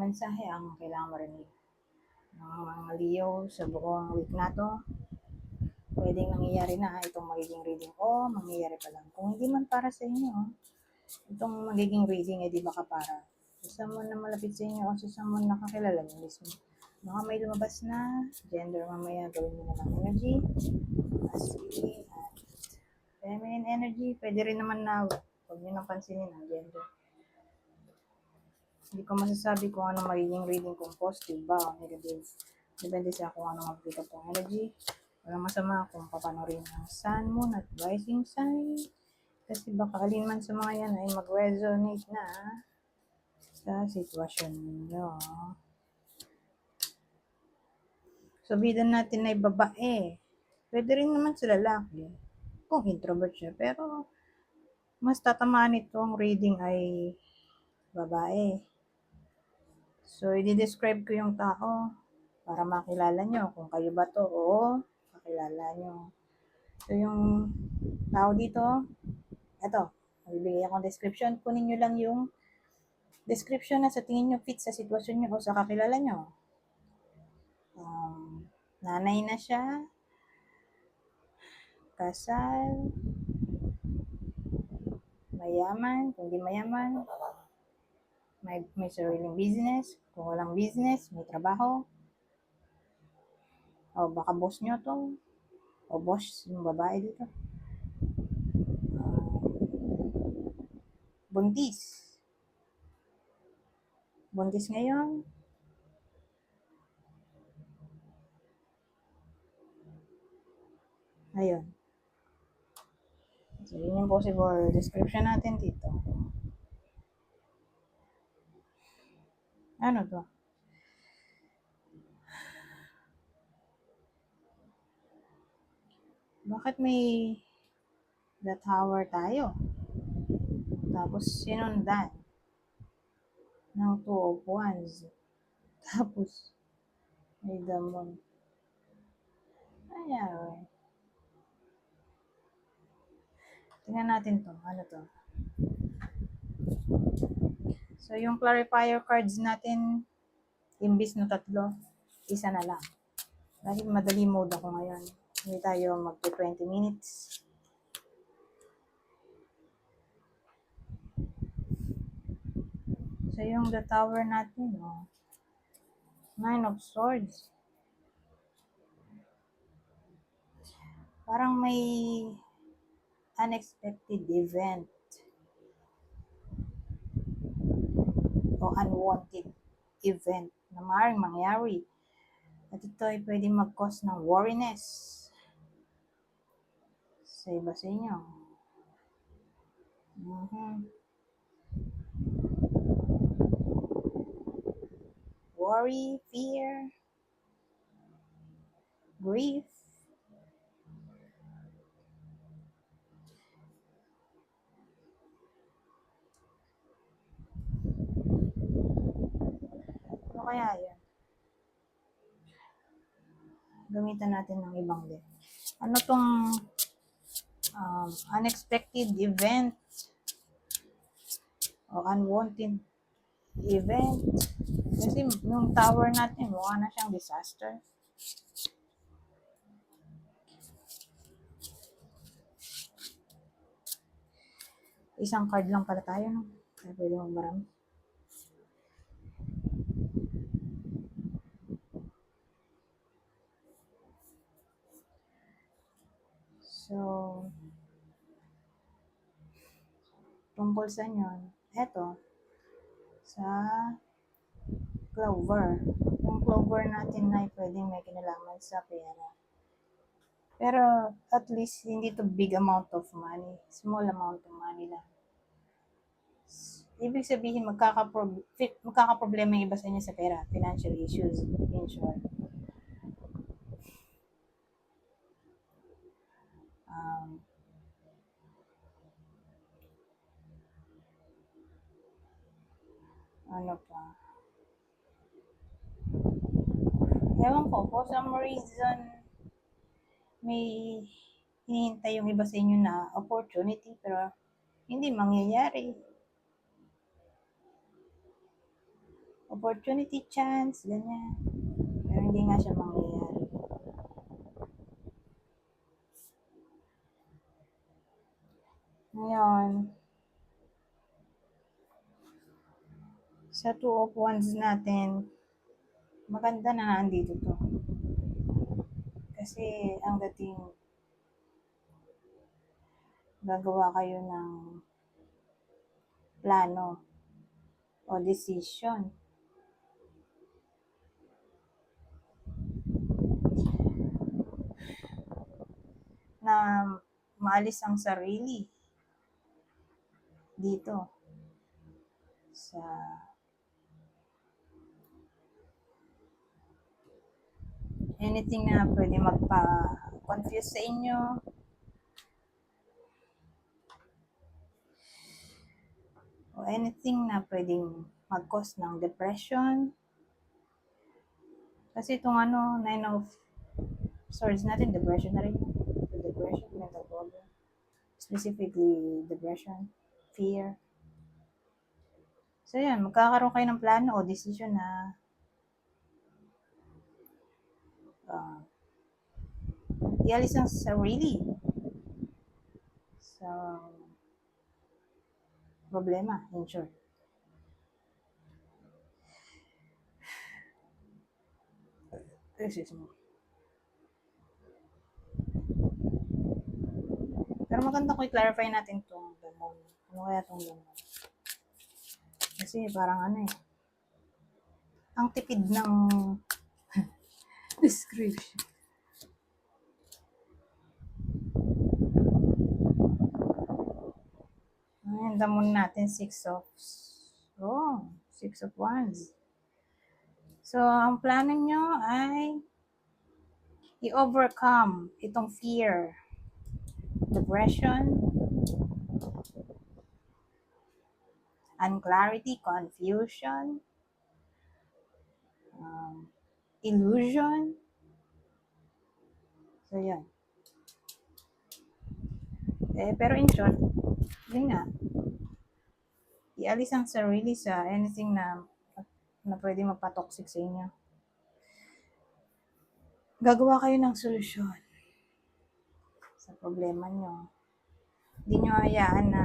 mensahe ang kailangan marinig ng mga Leo sa buong week na to. Pwedeng nangyayari na itong magiging reading o mangyayari pa lang. Kung hindi man para sa inyo, itong magiging reading di baka para sa someone na malapit sa inyo o sa someone na kakilala nyo mismo. Baka may lumabas na gender mamaya, gawin nyo na ng energy. Masculine at feminine energy. Pwede rin naman na huwag nyo nang pansinin ang gender. Hindi ko masasabi kung ano magiging reading, kung positive ba o negative. Depende sa kung ano mag-pick up ng energy. Walang masama kung papanorin ang sun, moon at rising sign. Kasi baka alin man sa mga yan ay mag-resonate na sa sitwasyon nyo. So, bidan natin ay babae. Pwede rin naman sa lalaki kung introvert siya. Pero, mas tatamaan ito ang reading ay babae. So, i-describe ko yung tao para makilala nyo kung kayo ba to o makilala nyo. So, yung tao dito, eto, magbibigay akong description. Kunin nyo lang yung description na sa tingin nyo fit sa sitwasyon nyo o sa kakilala nyo. Nanay na siya, kasal, mayaman, kung di mayaman, may sariling business, kung walang business, may trabaho, o baka boss nyo to, o boss yung babae dito. Buntis. Buntis ngayon. Ayun. So, yun yung possible description natin dito. Ano to? Bakit may the tower tayo? Tapos sinundan ng two of wands. Tapos may the moon. Ayan. Tingnan natin to. Ano to? So, yung clarifier cards natin, imbis na 3, isa na lang. Dahil madali mode ako ngayon. Hindi tayo mag-20 minutes. So, yung the tower natin, 9 of swords. Parang may unexpected event o unwanted event na maaaring mangyari. At ito ay pwedeng mag-cause ng worriness sa iba sa inyo. Worry, fear, grief, ano kaya yan? Gamitan natin ng ibang deck. Ano tong unexpected event o unwanted event? Kasi yung tower natin, mukha na siyang disaster. Isang card lang pala tayo, no? Kaya pwede magmarami. So, tungkol sa inyo, eto, sa clover. Yung clover natin ay pwedeng may kinalaman sa pera. Pero, at least, hindi to big amount of money. Small amount of money lang. Ibig sabihin, magkakaproblema yung iba sa inyo sa pera. Financial issues, in short. Ano pa? Ewan ko, for some reason, may hinihintay yung iba sa inyo na opportunity, pero hindi mangyayari. opportunity, chance, ganyan. Pero hindi nga siya mangyayari. Ngayon, sa 2 of Wands natin, maganda na nandito to. Kasi ang dating, gagawa kayo ng plano o decision na maalis ang sarili dito sa anything na pwede magpa-confuse sa inyo, o anything na pwedeng mag-cause ng depression. Kasi itong Nine of Swords natin, depression na rin. Depression, mental problem. Specifically, depression, fear. So yan, magkakaroon kayo ng plano o decision na ialis ang sarili sa problema, in short. Excuse me. Pero maganda ko i-clarify natin itong lemon. Ano kaya itong lemon? Kasi parang ang tipid ng description. Ayan, damon natin 6 of Wands. So, ang plano nyo ay i-overcome itong fear, depression, unclarity, confusion, illusion. So, yan. Pero in short, yun nga, ialis ang sarili sa anything na pwede magpa-toxic sa inyo. Gagawa kayo ng solusyon sa problema nyo. Hindi nyo hayaan na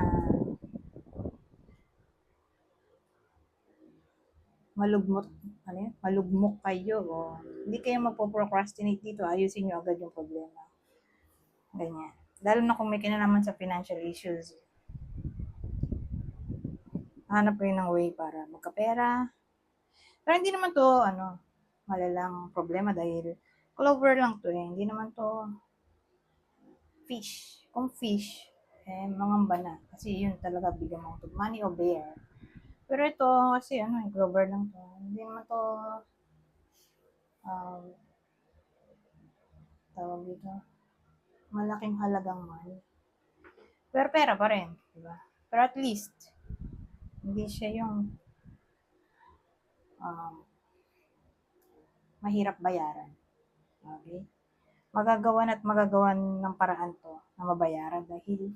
malugmok kayo, o hindi kayo magpo-procrastinate dito, ayusin nyo agad yung problema. Ganyan. Lalo na kung may kinalaman sa financial issues. Hanap kayo ng way para magkapera. Pero hindi naman to, malalang problema dahil clover lang to eh. Hindi naman to fish. Kung fish, mangamba na. Kasi yun talaga big amount of money o bear. Pero ito, kasi clover lang to. Hindi naman to, tawag dito, malaking halagang money. Pero pera pa rin, diba? Pero at least, hindi siya yung mahirap bayaran. Okay? Magagawan ng paraan to na mabayaran dahil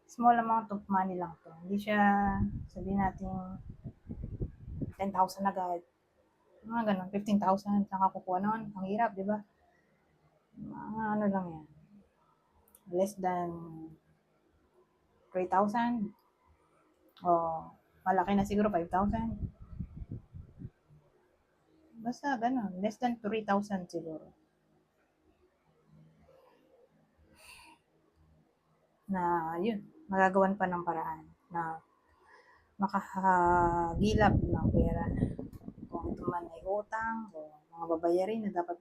small amount of money lang to. Hindi siya, sabihin natin, 10,000 agad. Mga ganun, 15,000, saan ka kukuha nun? Ang hirap, di ba? Mga lang yan. Less than 3,000. O, malaki na siguro, 5,000. Basta ganun, less than 3,000 siguro. Na, yun, magagawan pa ng paraan na makahagilap ng pera. Kung ito man ay utang o mga babayarin na dapat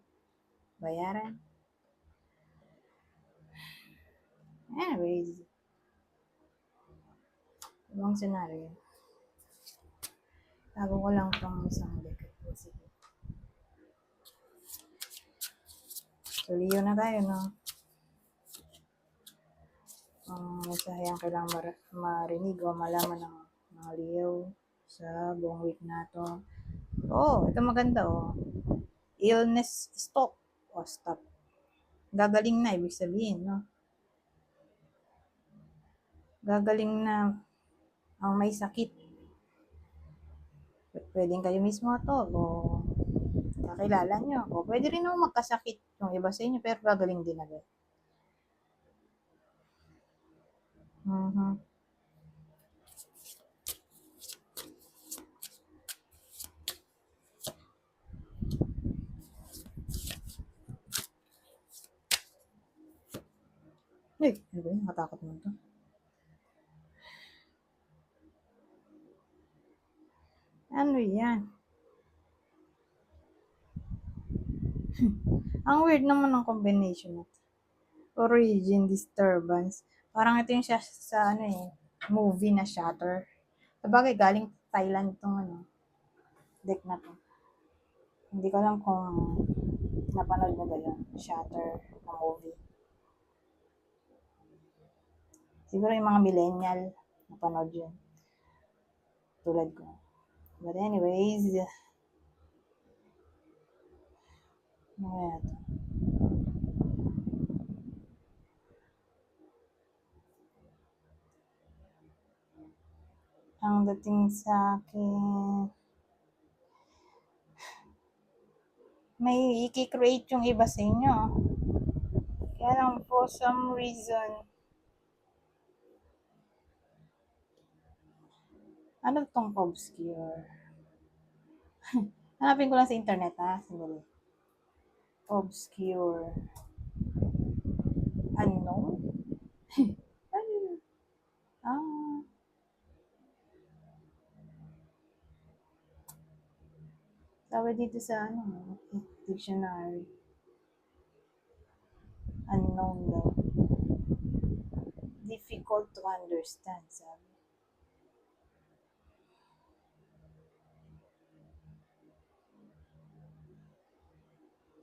bayaran. Anyways, ibang scenario. Tago ko lang itong isang deck. Sige. So, Leo na tayo, no? Ang mensahe ang kailangan marinig o malaman ng mga Leo sa buong week na to. Ito maganda, illness stop o stop. Gagaling na, ibig sabihin, no? Gagaling na ang may sakit. pwedeng kayo mismo to o kakilala nyo. O pwede rin naman magkasakit yung iba sa inyo pero gagaling din agad. Mhm. Ay, ano ba yun? Nakatakot mo to. Ano yan? Ang weird naman ng combination na to. Origin disturbance. Parang ito yung sa ano eh, movie na Shatter. Sabagay, galing Thailand tong ano, deck na to. Hindi ko alam kung napanood mo ba yun, Shatter na movie. Siguro yung mga millennial, napanood yun. Tulad ko. But anyways, ano kaya to? Ang dating sa akin, may i-create yung iba sa inyo. Kaya lang for some reason, ano tong obscure? Hanapin ko lang sa internet ha, sandali. Obscure. Unknown? Ano? Ah, sabi dito sa ano, dictionary. Unknown daw. Difficult to understand, sabi.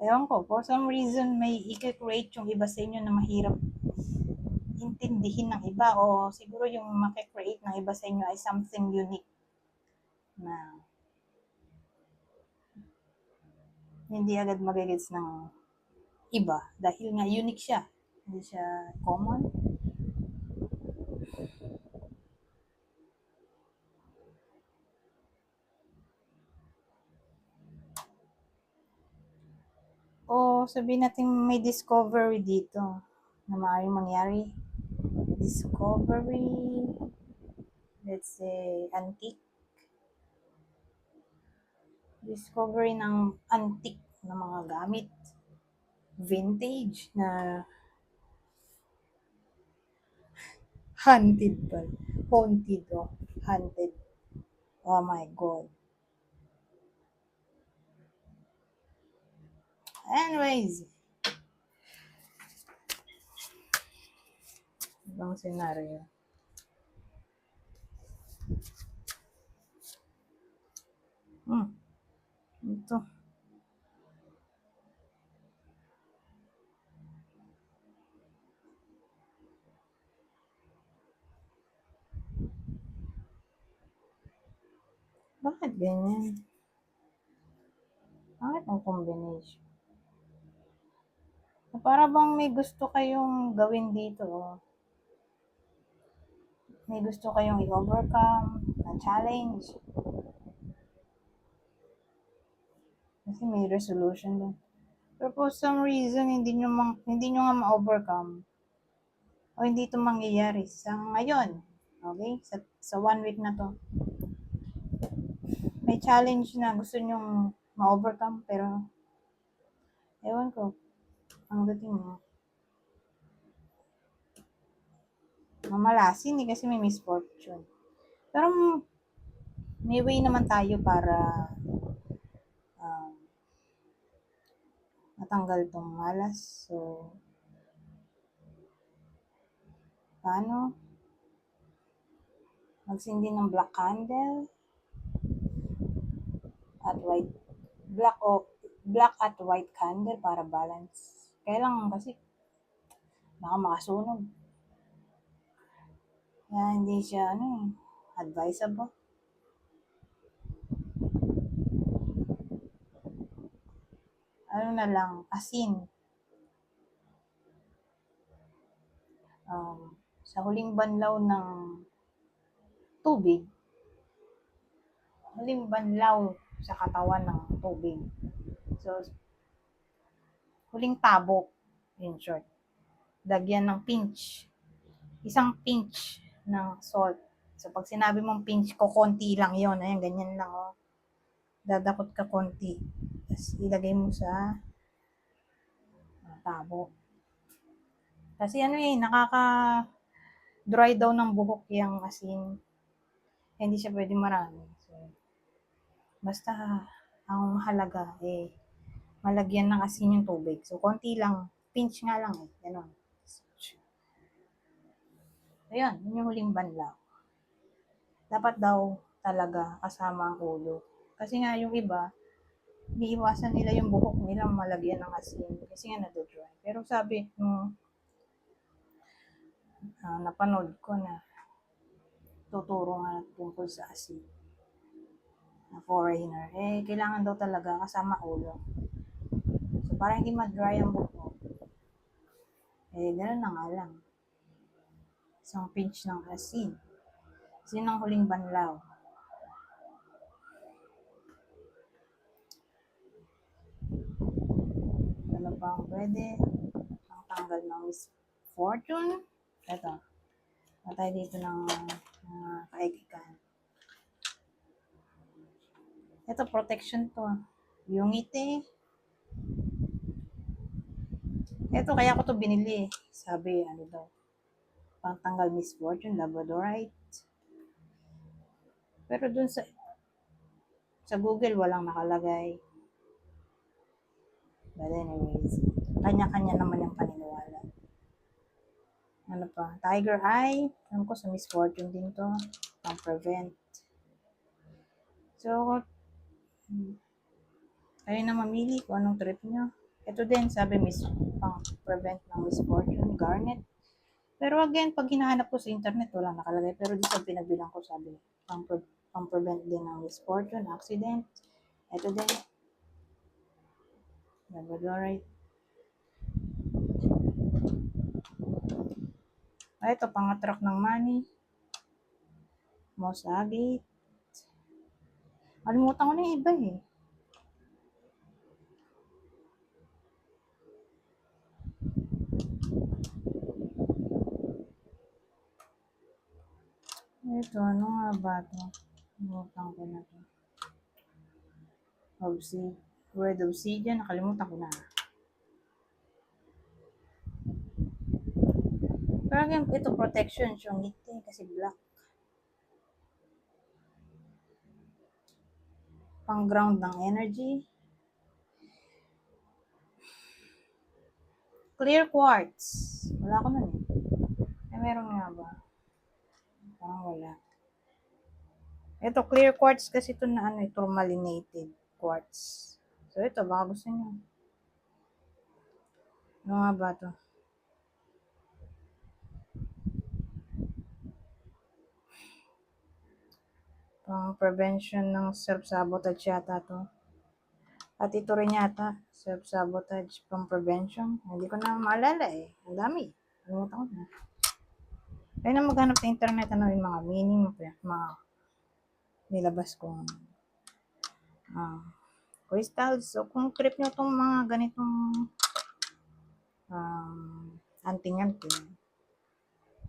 Ewan ko, for some reason, may i-create yung iba sa inyo na mahirap intindihin ng iba o siguro yung makikreate ng iba sa inyo ay something unique na hindi agad magigets ng iba dahil nga unique siya. Hindi siya common. O sabihin natin may discovery dito na maaaring mangyari. Discovery, let's say, antique. Discovery ng antique na mga gamit. Vintage na haunted pa. Haunted, oh. Haunted. Oh my God. Anyways, ibang senaryo. Ito. Bakit ganyan? Bakit ang combination? Para bang may gusto kayong gawin dito. Oh. May gusto kayong i-overcome na challenge. Kasi may resolution doon. Pero for some reason, hindi nyo nga ma-overcome o hindi ito mangyayari sa ngayon. Okay? Sa 1 week na to. May challenge na gusto nyong ma-overcome pero ewan ko, ang dating mo. Mamalasin eh kasi may misfortune. Pero may way naman tayo para um, matanggal tong malas. So, paano? Magsindi ng black candle at white, black at white candle para balance. Kaya lang kasi baka makasunog. Kaya hindi siya advisable. Ano na lang, asin. Sa huling banlaw ng tubig, huling banlaw sa katawan ng tubig. So, huling tabok, in short. Lagyan ng pinch. Isang pinch ng salt. So, pag sinabi mong pinch ko, konti lang yon. Ayan, ganyan lang, oh. Dadakot ka konti. Tapos, ilagay mo sa tabok. Kasi ano nakaka-dry daw ng buhok yung asin. Hindi siya pwede marami. So, basta, ang mahalaga, malagyan ng asin yung tubig. So, konti lang. Pinch nga lang, Ganon. Ayun, yun yung huling banlaw. Dapat daw talaga kasama ang ulo. Kasi nga yung iba, iniiwasan nila yung buhok nila malagyan ng asin. Kasi nga nadodry. Pero sabi, napanood ko na tuturo nga tungkol sa asin na foreigner. Kailangan daw talaga kasama ulo. So, para hindi ma-dry ang buhok, gano'n na nga lang. Isang pinch ng asin. Asin ang huling banlaw. Ano pa ang pwede? Ang tanggal ng misfortune. Ito. Patay dito ng kaikikan. Ito, protection to. Yung ngiti. Ito, kaya ko to binili. Sabi, ano daw, pangtanggal misfortune, labradorite. Pero dun sa Google, walang nakalagay. But anyways, kanya-kanya naman yung paniniwala. Ano pa? Tiger eye. Alam ko sa misfortune din to. Pang-prevent. So, kayo na mamili kung anong trip nyo. Ito din, sabi pang-prevent ng misfortune, garnet. Pero again, pag hinahanap ko sa internet, wala nakalagay. Pero dito pinagbilang ko, sabi, pang-prevent din ng misfortune, accident. Ito din. Labradorite. Ito, pang-attract ng money. Moss agate. Alimutan ko na yung iba Ito, ano nga ba ito? Alimutan ko na ito. Red obsidian, nakalimutan ko na. Pero again, ito protection, yung ngiti, kasi black. Pang-ground ng energy. Clear quartz. Wala ko nun meron nga ba? Parang wala. Ito, clear quartz kasi ito na tourmalinated quartz. So, ito, baka gusto nyo. Ano nga ba ito? Pang-prevention ng self-sabotage yata to. At ito rin yata, self-sabotage pang-prevention. Hindi ko na maalala Ang dami. Alimutan ko na. Kaya na maghanap sa internet, yung mga meaning, mga nilabas kong crystals. So, kung trip nyo itong mga ganitong anting-anting.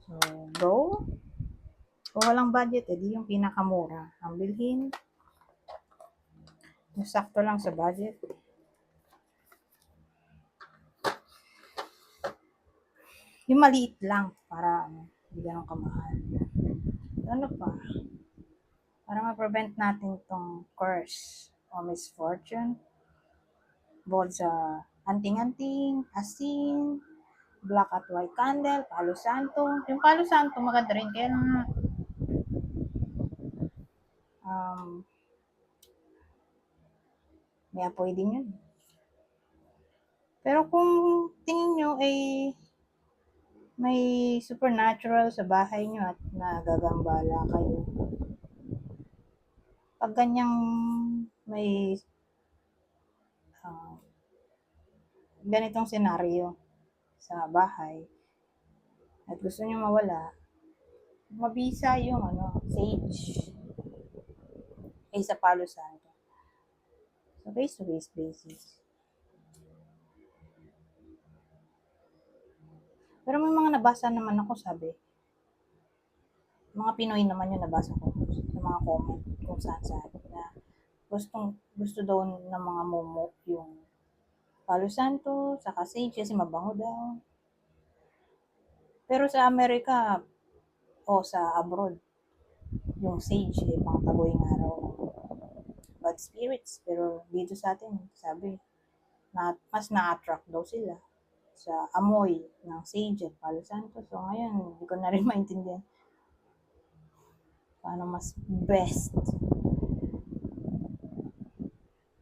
So, go. Kung walang budget, di yung pinakamura. Ang bilhin, yung sakto lang sa budget. Yung maliit lang, para hindi ganun kamahal. Ano pa? Para ma-prevent natin itong curse o misfortune. Bukod sa anting-anting, asin, black at white candle, palo santo. Yung palo santo maganda rin, kaya lang may apoy din yun. Pero kung tingin nyo may supernatural sa bahay nyo at nagagambala kayo, pag ganyang may ganitong senaryo sa bahay at gusto nyo mawala, mabisa yung sage. kaysa Palo Santo. So, face-to-face basis. Pero may mga nabasa naman ako, sabi, mga Pinoy naman yung nabasa ko sa mga comment kung saan na gusto daw ng mga momo yung Palo Santo, saka sage kasi mabango daw. Pero sa Amerika o sa abroad, yung sage pang taboy ng araw bad spirits. Pero dito sa atin, sabi, mas na-attract daw sila sa amoy ng sage at Palo Santo. So ngayon, hindi ko na rin maintindihan paano mas best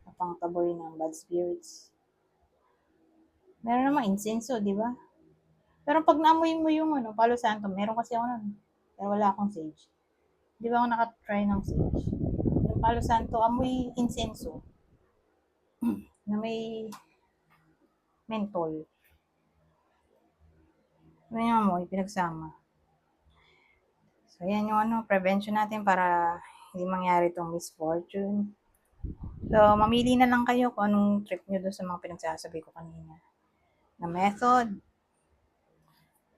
na pangtaboy ng bad spirits. Meron naman insenso, di ba? Pero pag naamoy mo yung Palo Santo, meron kasi ako nun. Pero wala akong sage. Di ba ako nakatry ng sage? Yung Palo Santo, amoy insenso na may mentol. May amoy, pinagsama. So, yan yung prevention natin para hindi mangyari itong misfortune. So, mamili na lang kayo kung anong trip nyo doon sa mga pinagsasabi ko kanina na method.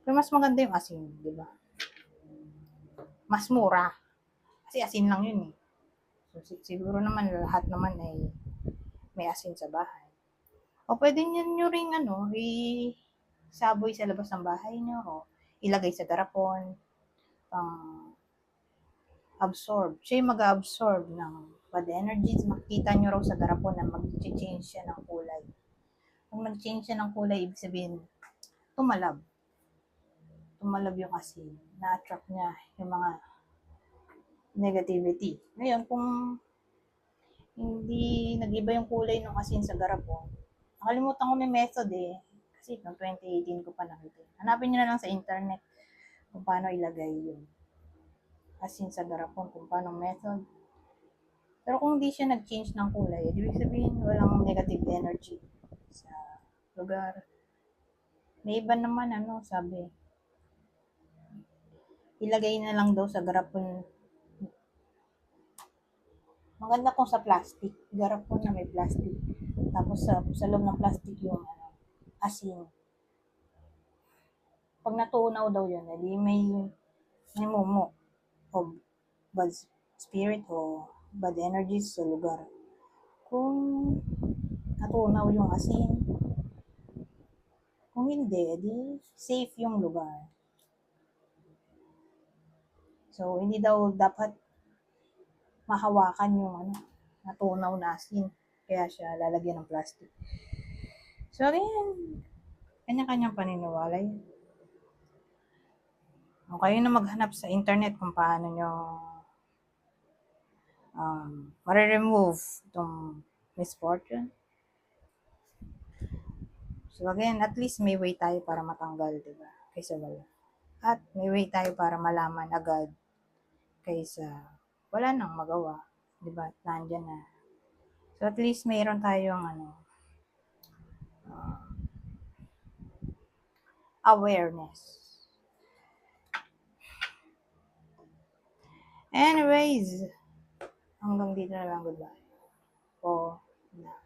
Pero mas maganda yung asin, di ba? Mas mura. Kasi asin lang yun eh. So, siguro naman lahat naman ay may asin sa bahay. O pwede nyo ring saboy sa labas ng bahay nyo o ilagay sa garapon pang absorb. Siya yung mag-absorb ng bad energies. Makikita nyo raw sa garapon na mag-change siya ng kulay. Kung mag-change siya ng kulay, ibig sabihin, tumalab. Tumalab yung asin. Na-attract niya yung mga negativity. Ngayon, kung hindi nag-iba yung kulay ng asin sa garapon, nakalimutan ko may method eh. Kasi noong 2018 ko pa nakita. Hanapin nyo na lang sa internet kung paano ilagay yung asin sa garapon, kung paano method. Pero kung hindi siya nag-change ng kulay, ibig sabihin walang negative energy sa lugar. May iba naman sabi, ilagay na lang daw sa garapon. Maganda kung sa plastic, garapon na may plastic. Tapos sa loob ng plastic yung asin. Pag natunaw daw yun, edi may mumo o bad spirit o bad energies sa lugar. Kung natunaw yung asin, kung hindi, edi safe yung lugar. So, hindi daw dapat mahawakan yung natunaw na asin. Kaya siya lalagyan ng plastic. So, again, kanya-kanyang paniniwala yun. Kung kayo na maghanap sa internet kung paano nyo ma-remove itong misfortune. So again, at least may way tayo para matanggal, diba? Kaysa wala. At may way tayo para malaman agad kaysa wala nang magawa. Diba? Nandyan na. So at least mayroon tayong awareness. Anyways, hanggang dito na lang. Goodbye. Po na.